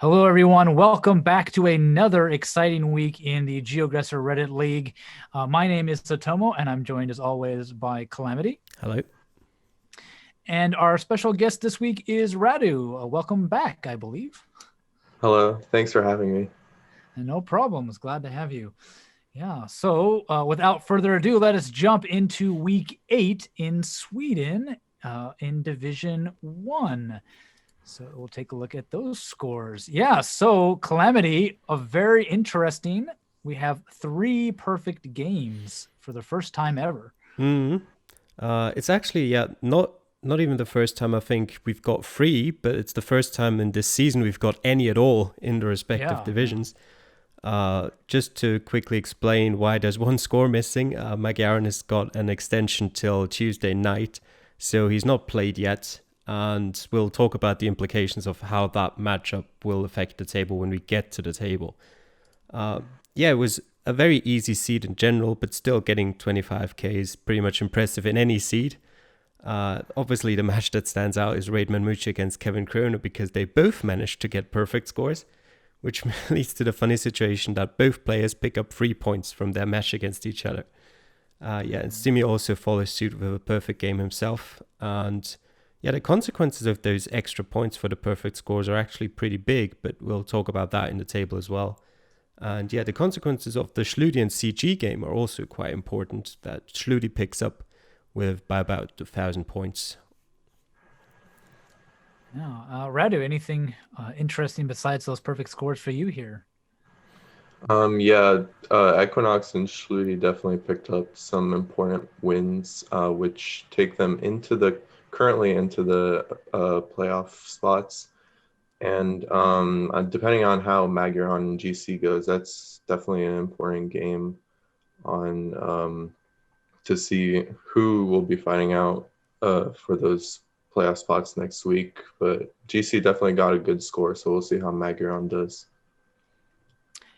Hello, everyone. Welcome back to another exciting week in the Geoguessr Reddit League. My name is Zotomo, and I'm joined as always by Calamity. Hello. And our special guest this week is Radu. Welcome back, I believe. Hello, thanks for having me. And no problems. Glad to have you. Yeah. So, without further ado, let us jump into week 8 in Sweden in Division 1. So we'll take a look at those scores. Yeah, so Calamity, a very interesting. We have 3 perfect games for the first time ever. It's actually not even the first time I think we've got three, but it's the first time in this season we've got any at all in the respective divisions. Just to quickly explain why there's one score missing, Magyaron has got an extension till Tuesday night, so he's not played yet. And we'll talk about the implications of how that matchup will affect the table when we get to the table. It was a very easy seed in general, but still getting 25k is pretty much impressive in any seed. Obviously, the match that stands out is Raidman Mucha against Kevin Kroner because they both managed to get perfect scores, which leads to the funny situation that both players pick up 3 points from their match against each other. And Simi also follows suit with a perfect game himself, and the consequences of those extra points for the perfect scores are actually pretty big, but we'll talk about that in the table as well. And the consequences of the Schludi and CG game are also quite important, that Schludi picks up by about 1,000 points. Radu, anything interesting besides those perfect scores for you here? Equinox and Schludi definitely picked up some important wins, which take them currently into the playoff spots. And depending on how Magyaron and GC goes, that's definitely an important game to see who will be fighting out for those playoff spots next week. But GC definitely got a good score, so we'll see how Magyaron does.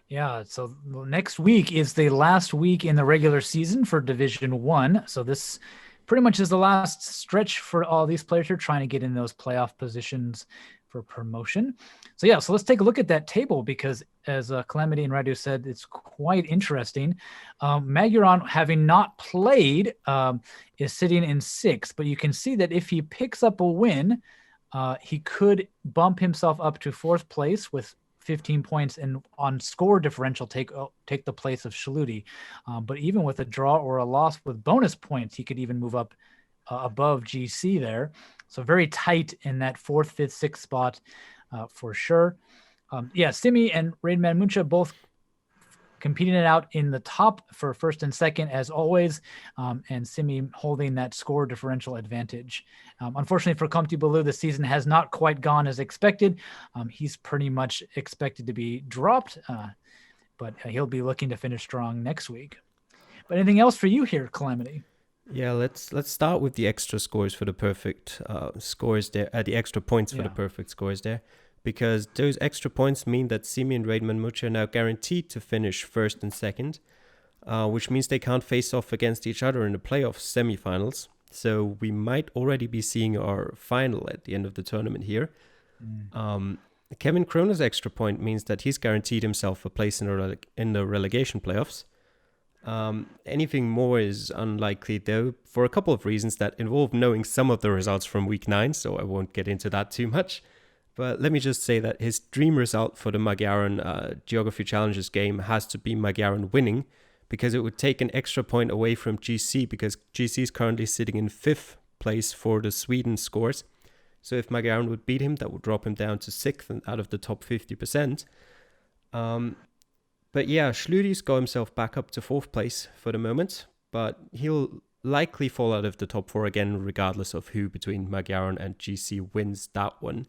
Yeah, so next week is the last week in the regular season for Division 1. So this pretty much is the last stretch for all these players who are trying to get in those playoff positions for promotion. So let's take a look at that table because as Calamity and Radu said, it's quite interesting. Magyaron, having not played, is sitting in 6th, but you can see that if he picks up a win, he could bump himself up to 4th place with 15 points and on score differential take the place of Schludi. But even with a draw or a loss with bonus points, he could even move up above GC there. So very tight in that 4th, 5th, 6th spot for sure. Simi and Raidman Muncha both competing it out in the top for 1st and 2nd as always, and Simi holding that score differential advantage. Unfortunately for Comte Baloo, the season has not quite gone as expected. He's pretty much expected to be dropped, but he'll be looking to finish strong next week. But anything else for you here, Calamity? Yeah, let's start with the extra scores for the perfect scores there, the extra points for the perfect scores there. Because those extra points mean that Simi and Raidman Mucha are now guaranteed to finish 1st and 2nd, which means they can't face off against each other in the playoff semifinals. So we might already be seeing our final at the end of the tournament here. Kevin Kroner's extra point means that he's guaranteed himself a place in the relegation playoffs. Anything more is unlikely, though, for a couple of reasons that involve knowing some of the results from week 9, so I won't get into that too much. But let me just say that his dream result for the Magyaron Geography Challenges game has to be Magyaron winning, because it would take an extra point away from GC, because GC is currently sitting in 5th place for the Sweden scores. So if Magyaron would beat him, that would drop him down to 6th and out of the top 50%. But Schludi's got himself back up to 4th place for the moment, but he'll likely fall out of the top 4 again, regardless of who between Magyaron and GC wins that one.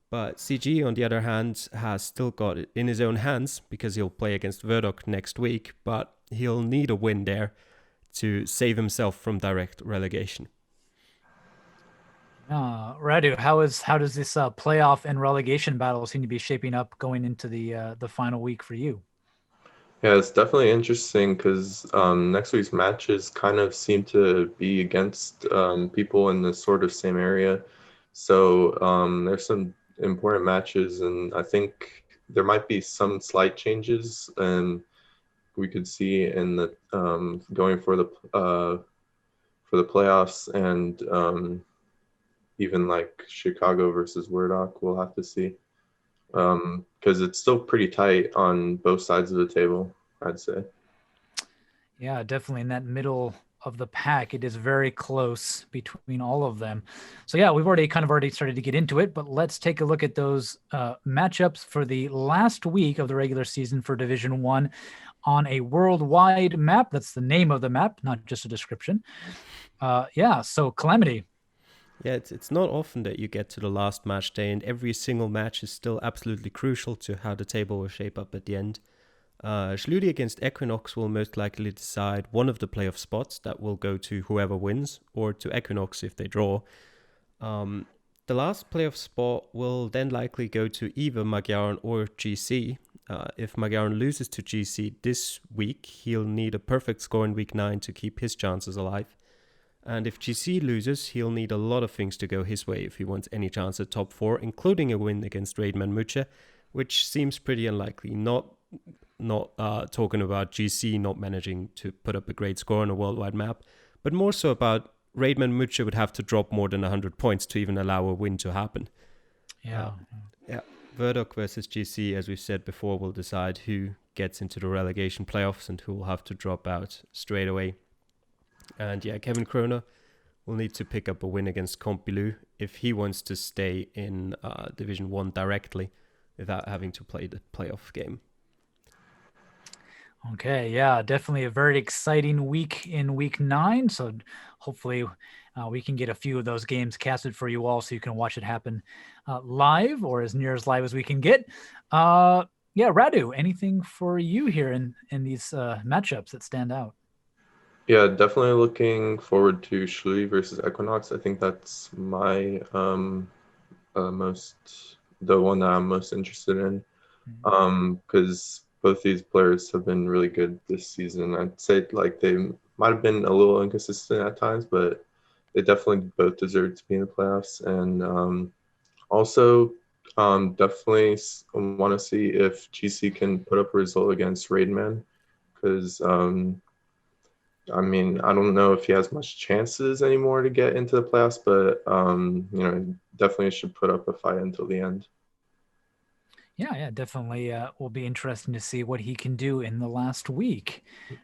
But CG, on the other hand, has still got it in his own hands because he'll play against Verdok next week, but he'll need a win there to save himself from direct relegation. Radu, how does this playoff and relegation battle seem to be shaping up going into the final week for you? Yeah, it's definitely interesting because next week's matches kind of seem to be against people in the sort of same area. So there's some important matches, and I think there might be some slight changes, and we could see in the going for the playoffs, and even like Chicago versus Wurdock, we'll have to see, because it's still pretty tight on both sides of the table, I'd say. Yeah, definitely in that middle of the pack, it is very close between all of them. So yeah, we've already started to get into it, but let's take a look at those matchups for the last week of the regular season for Division 1 on a worldwide map. That's the name of the map, not just a description. Yeah, so Calamity. Yeah, it's not often that you get to the last match day, and every single match is still absolutely crucial to how the table will shape up at the end. Schludi against Equinox will most likely decide one of the playoff spots that will go to whoever wins, or to Equinox if they draw. The last playoff spot will then likely go to either Magyaron or GC. If Magyaron loses to GC this week, he'll need a perfect score in week 9 to keep his chances alive. And if GC loses, he'll need a lot of things to go his way if he wants any chance at top 4, including a win against Raidman Mucha, which seems pretty unlikely. Not talking about GC not managing to put up a great score on a worldwide map, but more so about Raidman Mucha would have to drop more than 100 points to even allow a win to happen. Yeah. Wurdock versus GC, as we've said before, will decide who gets into the relegation playoffs and who will have to drop out straight away. And yeah, Kevin Kroner will need to pick up a win against Compilu if he wants to stay in Division 1 directly without having to play the playoff game. Okay, yeah, definitely a very exciting week in week 9. So hopefully we can get a few of those games casted for you all so you can watch it happen live, or as near as live as we can get. Yeah, Radu, anything for you here in these matchups that stand out? Yeah, definitely looking forward to Schley versus Equinox. I think that's my the one that I'm most interested in, because both these players have been really good this season. I'd say like they might have been a little inconsistent at times, but they definitely both deserve to be in the playoffs. And also definitely want to see if GC can put up a result against Raidman, because I mean, I don't know if he has much chances anymore to get into the playoffs, but definitely should put up a fight until the end. Yeah, definitely will be interesting to see what he can do in the last week.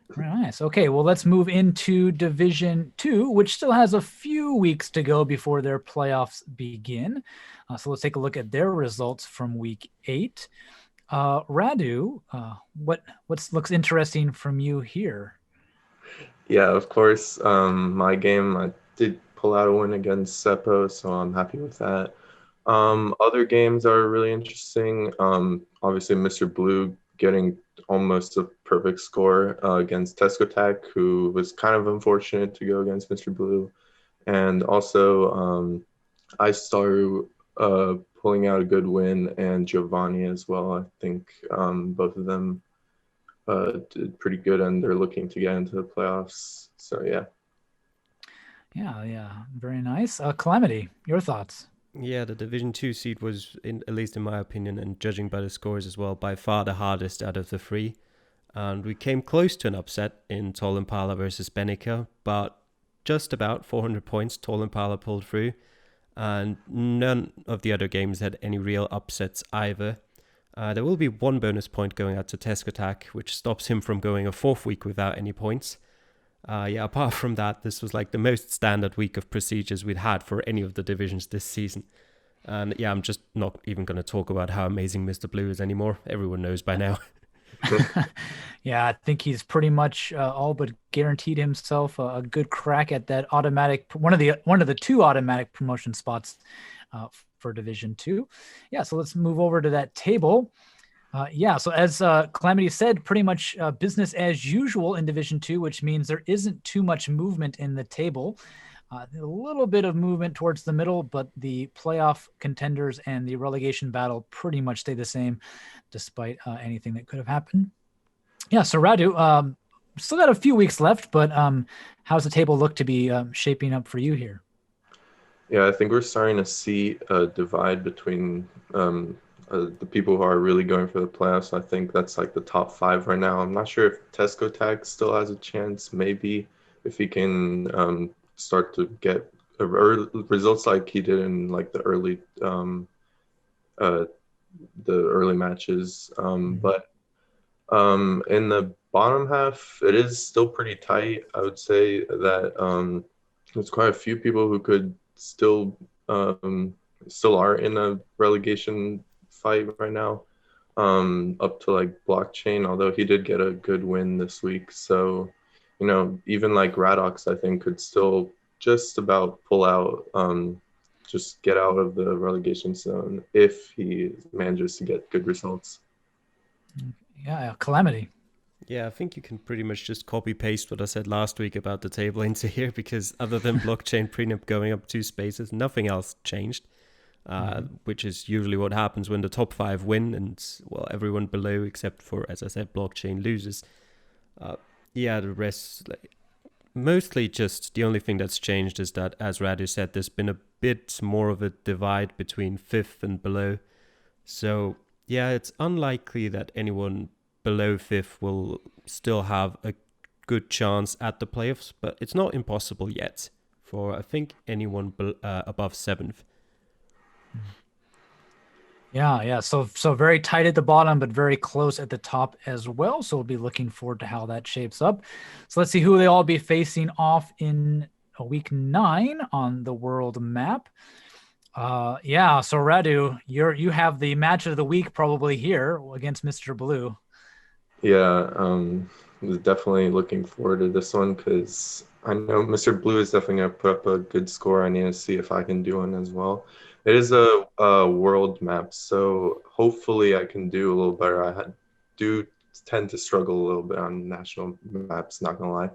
Very nice. Okay, well, let's move into Division 2, which still has a few weeks to go before their playoffs begin. So let's take a look at their results from week 8. Radu, what looks interesting from you here? Yeah, of course. My game, I did pull out a win against Seppo, so I'm happy with that. Other games are really interesting. Obviously, Mr. Blue getting almost a perfect score against Tescotac, who was kind of unfortunate to go against Mr. Blue. And also iStar pulling out a good win, and Giovanni as well. I think both of them did pretty good, and they're looking to get into the playoffs. So yeah. Yeah, very nice. Calamity, your thoughts? Yeah, the Division 2 seed was, at least in my opinion, and judging by the scores as well, by far the hardest out of the 3. And we came close to an upset in Tall Impala versus Benica, but just about 400 points Tall Impala pulled through, and none of the other games had any real upsets either. There will be one bonus point going out to Tescotac, which stops him from going a 4th week without any points. Apart from that, this was like the most standard week of procedures we'd had for any of the divisions this season. And yeah, I'm just not even going to talk about how amazing Mr. Blue is anymore. Everyone knows by now. Yeah, I think he's pretty much all but guaranteed himself a good crack at that automatic, one of the 2 automatic promotion spots for Division 2. Yeah, so let's move over to that table. So as Calamity said, pretty much business as usual in Division 2, which means there isn't too much movement in the table. A little bit of movement towards the middle, but the playoff contenders and the relegation battle pretty much stay the same, despite anything that could have happened. Yeah, so Radu, still got a few weeks left, but how's the table look to be shaping up for you here? Yeah, I think we're starting to see a divide between the people who are really going for the playoffs. I think that's like the top five right now. I'm not sure if Tesco Tag still has a chance. Maybe if he can start to get results like he did in like uh, the early matches. But in the bottom half, it is still pretty tight. I would say that there's quite a few people who could um, still are in a relegation fight right now. Up to like Blockchain, although he did get a good win this week. So, even like Radox, I think could still just about pull out, just get out of the relegation zone if he manages to get good results. Yeah, Calamity. Yeah, I think you can pretty much just copy paste what I said last week about the table into here, because other than blockchain prenup going up 2 spaces, nothing else changed, which is usually what happens when the top 5 win and, well, everyone below except for, as I said, blockchain loses. Yeah, the rest, like, mostly just the only thing that's changed is that, as Radu said, there's been a bit more of a divide between 5th and below. So, yeah, it's unlikely that anyone below 5th will still have a good chance at the playoffs, but it's not impossible yet for, I think, anyone above 7th. Yeah. So very tight at the bottom, but very close at the top as well. So we'll be looking forward to how that shapes up. So let's see who they all be facing off in week 9 on the world map. Yeah. So Radu, you have the match of the week probably here against Mr. Blue. Yeah, was definitely looking forward to this one because I know Mr. Blue is definitely going to put up a good score. I need to see if I can do one as well. It is a world map, so hopefully I can do a little better. Do tend to struggle a little bit on national maps, not gonna lie.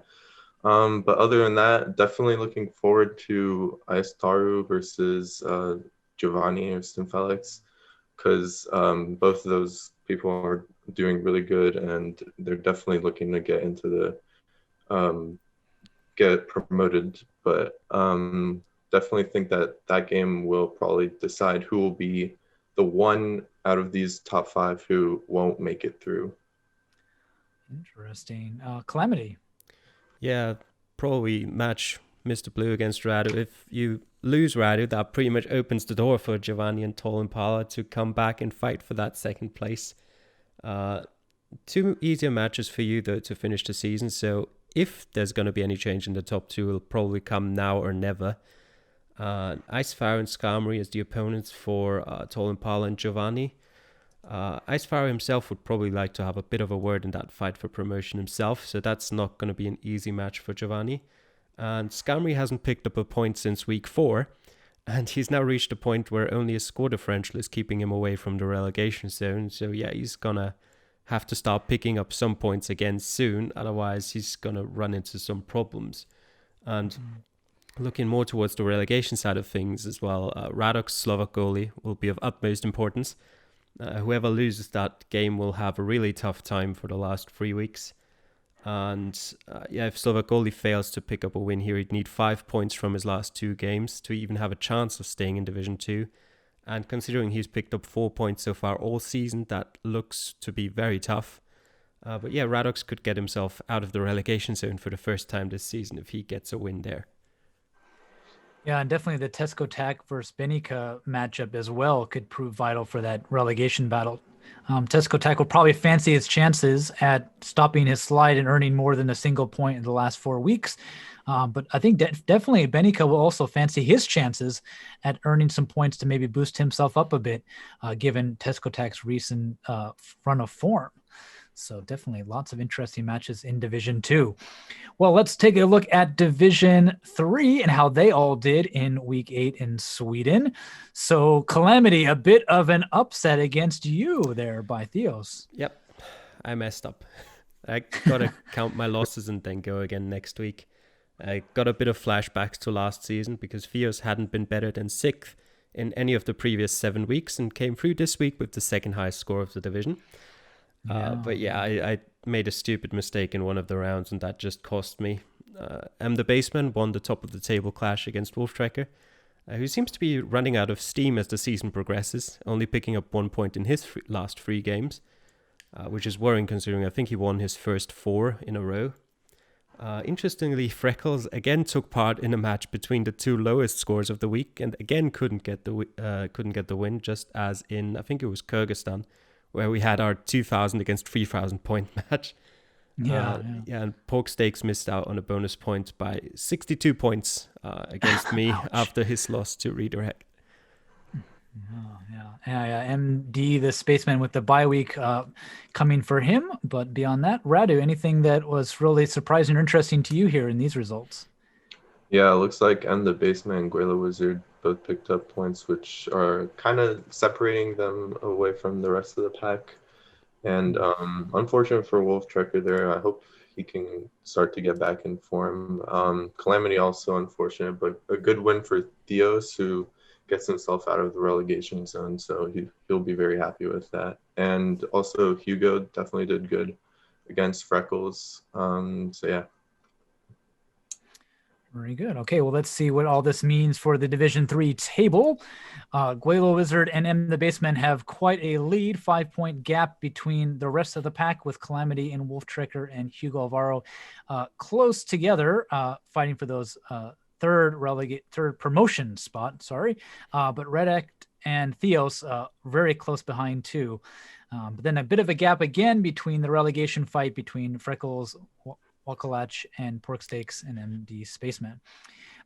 But other than that, definitely looking forward to Aistaru versus Giovanni or Felix, because both of those people are doing really good and they're definitely looking to get into get promoted. But definitely think that game will probably decide who will be the one out of these top 5 who won't make it through. Interesting. Calamity. Yeah, probably match Mr. Blue against Radu. If you lose Radu, that pretty much opens the door for Giovanni and Tall Impala to come back and fight for that second place. 2 easier matches for you, though, to finish the season. So if there's going to be any change in the top 2, it'll probably come now or never. Icefire and Skarmory as the opponents for Tall Impala and Giovanni. Icefire himself would probably like to have a bit of a word in that fight for promotion himself, so that's not going to be an easy match for Giovanni. And Skarmory hasn't picked up a point since week 4, and he's now reached a point where only a score differential is keeping him away from the relegation zone. So yeah, he's gonna have to start picking up some points again soon, otherwise he's gonna run into some problems. And looking more towards the relegation side of things as well, Radok's Slovak goalie will be of utmost importance. Whoever loses that game will have a really tough time for the last 3 weeks. And if Slovak goalie fails to pick up a win here, he'd need 5 points from his last 2 games to even have a chance of staying in Division 2. And considering he's picked up 4 points so far all season, that looks to be very tough. But yeah, Radox could get himself out of the relegation zone for the first time this season if he gets a win there. Yeah, and definitely the Tesco Tac versus Benica matchup as well could prove vital for that relegation battle. Tesco Tac will probably fancy his chances at stopping his slide and earning more than a single point in the last 4 weeks. But I think definitely Benica will also fancy his chances at earning some points to maybe boost himself up a bit, given Tesco Tac's recent run of form. So definitely lots of interesting matches in Division 2. Well, let's take a look at Division 3 and how they all did in Week 8 in Sweden. So, Calamity, a bit of an upset against you there by Theos. Yep, I messed up. I got to count my losses and then go again next week. I got a bit of flashbacks to last season because Theos hadn't been better than 6th in any of the previous 7 weeks and came through this week with the second highest score of the division. But yeah, I made a stupid mistake in one of the rounds and that just cost me. The Baseman won the top of the table clash against Wolf Tracker, who seems to be running out of steam as the season progresses, only picking up 1 point in his last 3 games, which is worrying considering I think he won his first 4 in a row. Interestingly, Freckles again took part in a match between the 2 lowest scores of the week and again couldn't get the win, just as in, I think it was Kyrgyzstan, where we had our 2,000 against 3,000 point match. Yeah, and Pork Steaks missed out on a bonus point by 62 points against me after his loss to Redirect. MD, the spaceman with the bye week coming for him. But beyond that, Radu, anything that was really surprising or interesting to you here in these results? Yeah, it looks like the baseman and Guela Wizard both picked up points, which are kind of separating them away from the rest of the pack. And unfortunate for Wolf Trekker there. I hope he can start to get back in form. Calamity also unfortunate, but a good win for Theos, who gets himself out of the relegation zone. So he'll be very happy with that. And also Hugo definitely did good against Freckles. So yeah. Very good. Okay, well, let's see what all this means for the Division 3 table. Guelo Wizard and M the Baseman have quite a lead, 5-point gap between the rest of the pack, with Calamity and Wolf Trekker and Hugo Alvaro close together, fighting for those third promotion spot. But Redect and Theos very close behind too. But then a bit of a gap again between the relegation fight between Freckles, Wakalach, and Pork Steaks and MD Spaceman.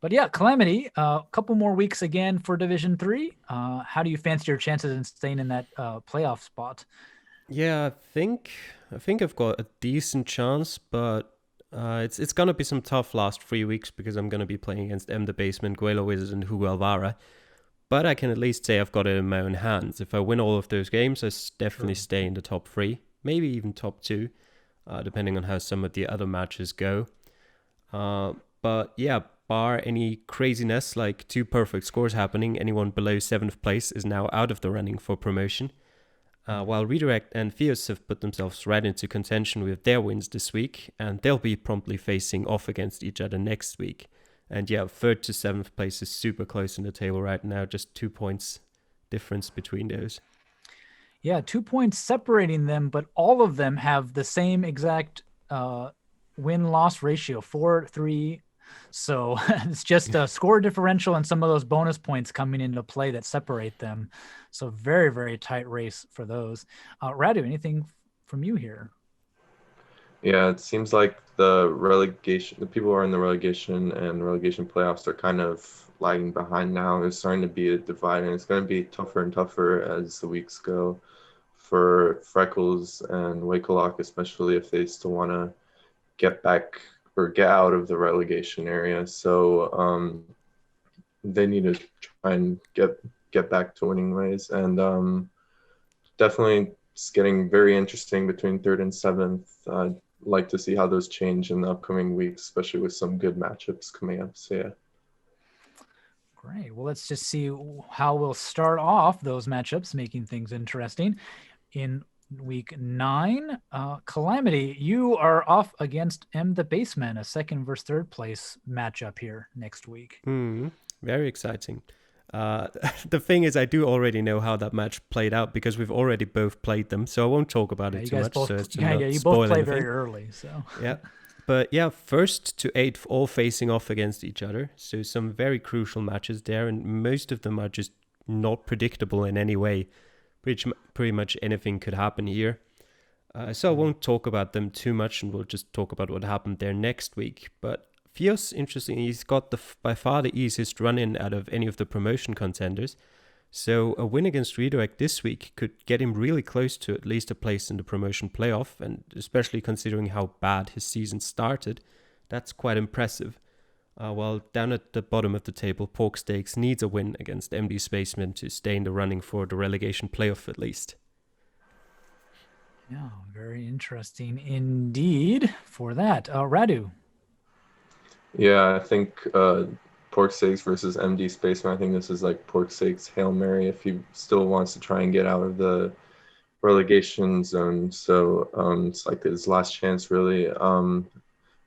But yeah, Calamity, a couple more weeks again for Division 3. How do you fancy your chances in staying in that playoff spot? Yeah, I think I've got a decent chance, but it's gonna be some tough last 3 weeks because I'm gonna be playing against M the Basement, Guelo Wizard, and Hugo Alvara. But I can at least say I've got it in my own hands. If I win all of those games, I definitely stay in the top 3, maybe even top 2. Depending on how some of the other matches go. But yeah, bar any craziness like 2 perfect scores happening, anyone below 7th place is now out of the running for promotion. While Redirect and Theos have put themselves right into contention with their wins this week, and they'll be promptly facing off against each other next week. And yeah, 3rd to 7th place is super close in the table right now, just 2 points difference between those. Yeah, 2 points separating them, but all of them have the same exact win-loss ratio, 4-3. So it's just a score differential and some of those bonus points coming into play that separate them. So very, very tight race for those. Radu, anything from you here? Yeah, it seems like the people who are in the relegation and relegation playoffs are kind of lagging behind now. There's starting to be a divide, and it's going to be tougher and tougher as the weeks go for Freckles and Wakelock, especially if they still want to get back or get out of the relegation area. So they need to try and get back to winning ways. And definitely it's getting very interesting between 3rd and 7th. I'd like to see how those change in the upcoming weeks, especially with some good matchups coming up. So yeah. Great. Well, let's just see how we'll start off those matchups, making things interesting. In week 9, Calamity, you are off against M the Baseman, a 2nd versus 3rd place matchup here next week. Very exciting. The thing is, I do already know how that match played out because we've already both played them, so I won't talk about it too much. Both, so as to you both play very early. So yeah. But yeah, 1st to 8th all facing off against each other. So some very crucial matches there, and most of them are just not predictable in any way. Pretty much anything could happen here. So I won't talk about them too much, and we'll just talk about what happened there next week. But Theos, interestingly, he's got by far the easiest run-in out of any of the promotion contenders. So a win against Redirect this week could get him really close to at least a place in the promotion playoff, and especially considering how bad his season started, that's quite impressive. While down at the bottom of the table, Pork Steaks needs a win against MD Spaceman to stay in the running for the relegation playoff at least. Yeah, very interesting indeed for that. Radu. Yeah, I think Pork Steaks versus MD Spaceman, I think this is like Pork Steaks' Hail Mary if he still wants to try and get out of the relegation zone. So it's like his last chance, really.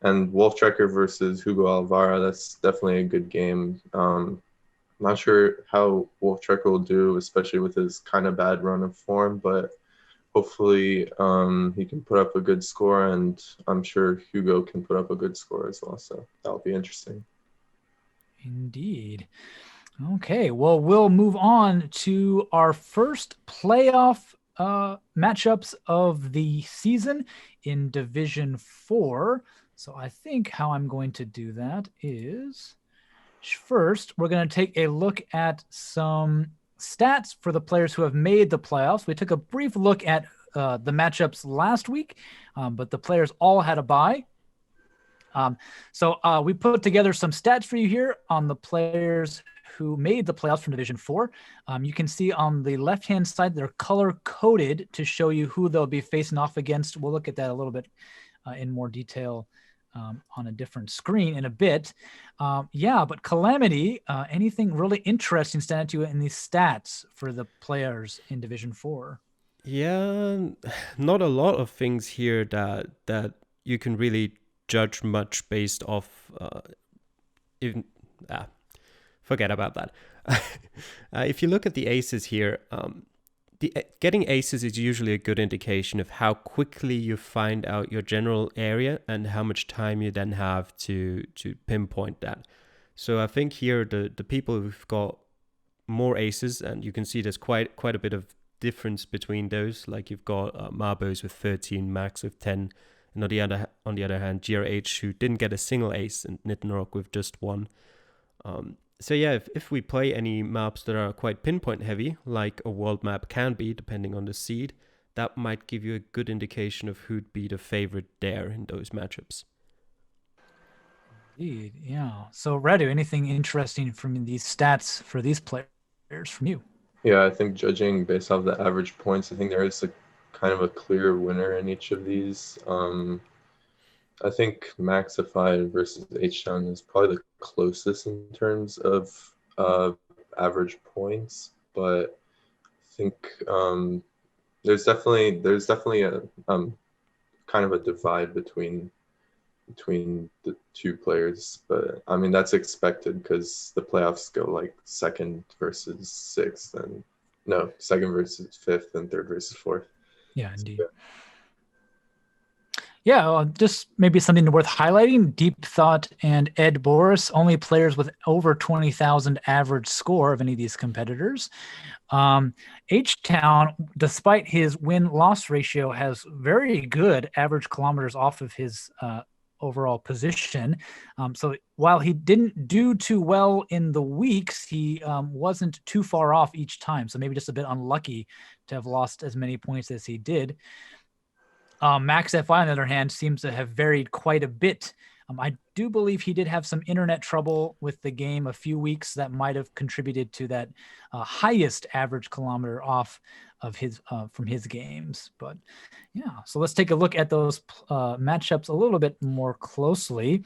And Wolf Trekker versus Hugo Alvara, that's definitely a good game. Not sure how Wolf Trek will do, especially with his kind of bad run of form, but hopefully he can put up a good score, and I'm sure Hugo can put up a good score as well. So that'll be interesting. Indeed. Okay, well, we'll move on to our first playoff matchups of the season in Division 4. So I think how I'm going to do that is first, we're going to take a look at some stats for the players who have made the playoffs. We took a brief look at the matchups last week, but the players all had a bye. So we put together some stats for you here on the players who made the playoffs from Division 4. You can see on the left-hand side, they're color-coded to show you who they'll be facing off against. We'll look at that a little bit in more detail on a different screen in a bit. But Calamity, anything really interesting stand out to you in these stats for the players in Division 4? Yeah, not a lot of things here that you can really judge much based off forget about that. If you look at the aces here, getting aces is usually a good indication of how quickly you find out your general area and how much time you then have to pinpoint that. So I think here the people who've got more aces, and you can see there's quite a bit of difference between those. Like you've got Marbos with 13, Max with 10, and on the other hand, GRH, who didn't get a single ace, and Nittenrock with just one. So yeah, if we play any maps that are quite pinpoint heavy, like a world map can be, depending on the seed, that might give you a good indication of who'd be the favorite there in those matchups. Indeed, yeah. So Radu, anything interesting from these stats for these players from you? Yeah, I think judging based off the average points, I think there is a kind of a clear winner in each of these. I think Maxify versus H-Town is probably the closest in terms of average points, but I think there's definitely a kind of a divide between the two players, but I mean that's expected because the playoffs go like second versus sixth, and no, second versus fifth, and third versus fourth. Yeah, indeed. Yeah, just maybe something worth highlighting. Deep Thought and Ed Boris, only players with over 20,000 average score of any of these competitors. H-Town, despite his win-loss ratio, has very good average kilometers off of his overall position. So while he didn't do too well in the weeks, he wasn't too far off each time. So maybe just a bit unlucky to have lost as many points as he did. Max FI, on the other hand, seems to have varied quite a bit. I do believe he did have some internet trouble with the game a few weeks that might have contributed to that highest average kilometer off of his from his games. But yeah, so let's take a look at those matchups a little bit more closely.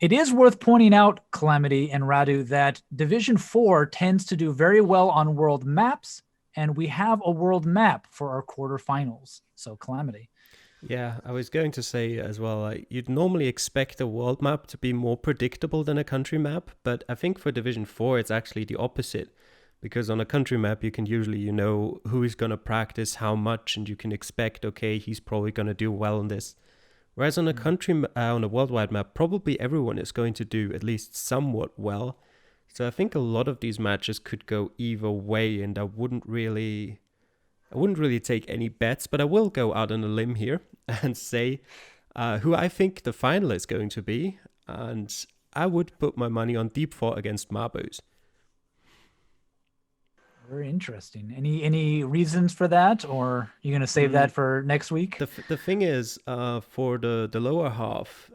It is worth pointing out, Calamity and Radu, that Division 4 tends to do very well on world maps, and we have a world map for our quarterfinals. So Calamity. Yeah, I was going to say as well, you'd normally expect a world map to be more predictable than a country map, but I think for Division 4, it's actually the opposite. Because on a country map, you can usually, who is going to practice how much, and you can expect, okay, he's probably going to do well in this. Whereas on on a worldwide map, probably everyone is going to do at least somewhat well. So I think a lot of these matches could go either way, and I wouldn't really take any bets, but I will go out on a limb here and say who I think the final is going to be, and I would put my money on Deep Thought against Marbos. Very interesting. Any reasons for that, or are you going to save that for next week? The thing is, for the lower half,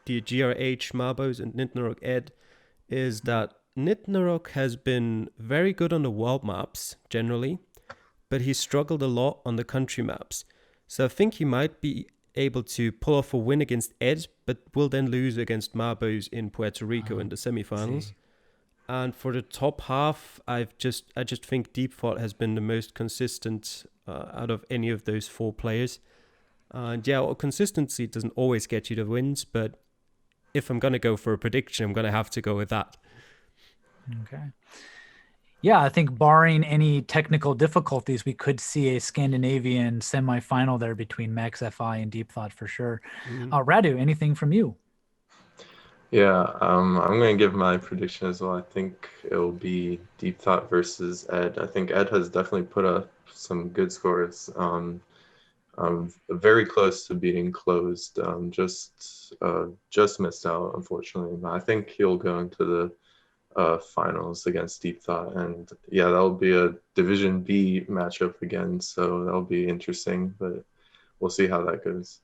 the GRH, Marbos, and Nittenrock Ed, is that Nittenrock has been very good on the world maps, generally, but he struggled a lot on the country maps. So I think he might be able to pull off a win against Ed, but will then lose against Marbos in Puerto Rico in the semifinals. And for the top half, I just think Deep Thought has been the most consistent out of any of those four players. And yeah, consistency doesn't always get you the wins, but if I'm going to go for a prediction, I'm going to have to go with that. Okay. Yeah, I think barring any technical difficulties, we could see a Scandinavian semifinal there between Max FI and Deep Thought for sure. Radu, anything from you? Yeah, I'm going to give my prediction as well. I think it'll be Deep Thought versus Ed. I think Ed has definitely put up some good scores. Very close to being closed. Just missed out, unfortunately. But I think he'll go into the finals against Deep Thought, and yeah, that'll be a Division B matchup again. So that'll be interesting, but we'll see how that goes.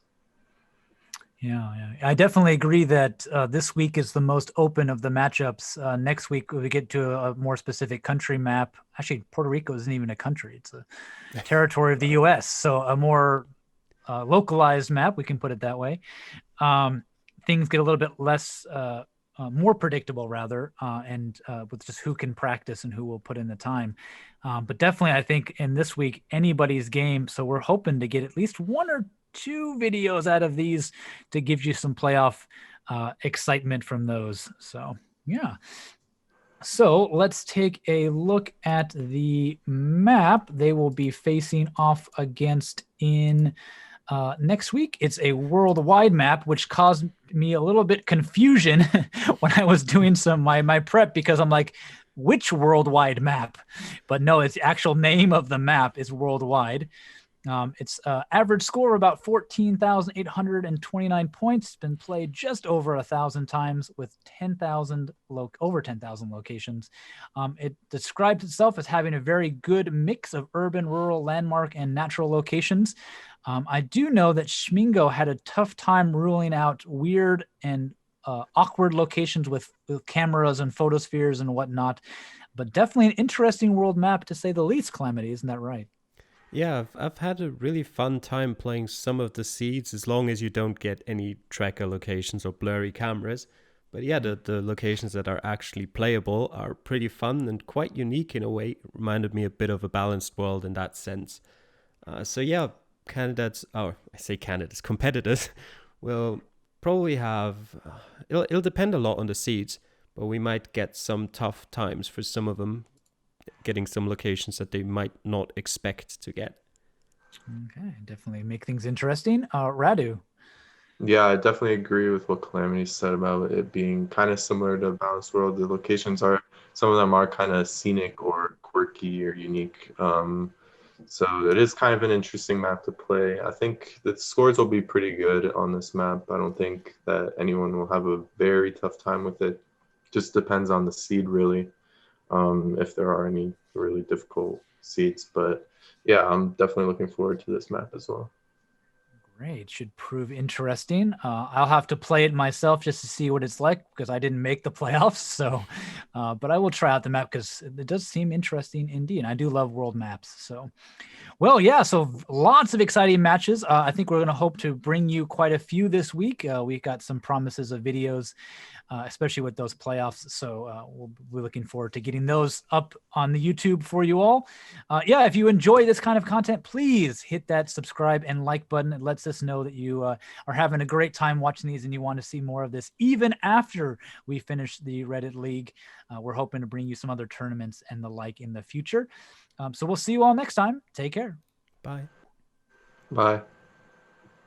Yeah. I definitely agree that this week is the most open of the matchups. Next week, we get to a more specific country map. Actually, Puerto Rico isn't even a country, it's a territory of the US. So a more localized map, we can put it that way. Things get a little bit less, more predictable, rather, and with just who can practice and who will put in the time. But definitely, I think in this week, anybody's game. So we're hoping to get at least one or two videos out of these to give you some playoff excitement from those. So, yeah. So let's take a look at the map they will be facing off against in next week. It's a worldwide map, which caused me a little bit confusion when I was doing my prep, because I'm like, which worldwide map? But no, it's the actual name of the map is worldwide. It's average score about 14,829 points. Been played just over 1,000 times with over 10,000 locations. It describes itself as having a very good mix of urban, rural, landmark, and natural locations. I do know that Schmingo had a tough time ruling out weird and awkward locations with cameras and photospheres and whatnot, but definitely an interesting world map to say the least. Calamity, isn't that right? Yeah, I've had a really fun time playing some of the seeds, as long as you don't get any tracker locations or blurry cameras. But yeah, the locations that are actually playable are pretty fun and quite unique in a way. It reminded me a bit of a balanced world in that sense. So yeah, competitors will probably have, it'll depend a lot on the seeds, but we might get some tough times for some of them, getting some locations that they might not expect to get. Okay, definitely make things interesting. Radu. Yeah, I definitely agree with what Calamity said about it being kind of similar to Balanced World. The locations are, some of them are kind of scenic or quirky or unique. So it is kind of an interesting map to play. I think the scores will be pretty good on this map. I don't think that anyone will have a very tough time with it. Just depends on the seed, really, if there are any really difficult seeds. But yeah, I'm definitely looking forward to this map as well. Great. Should prove interesting. I'll have to play it myself just to see what it's like, because I didn't make the playoffs. So, but I will try out the map because it does seem interesting indeed. I do love world maps. So, well, yeah, so lots of exciting matches. I think we're going to hope to bring you quite a few this week. We got some promises of videos, especially with those playoffs. So we'll be looking forward to getting those up on the YouTube for you all. Yeah, if you enjoy this kind of content, please hit that subscribe and like button. It lets us know that you are having a great time watching these and you want to see more of this even after we finish the Reddit League. We're hoping to bring you some other tournaments and the like in the future. So we'll see you all next time. Take care. Bye. Bye.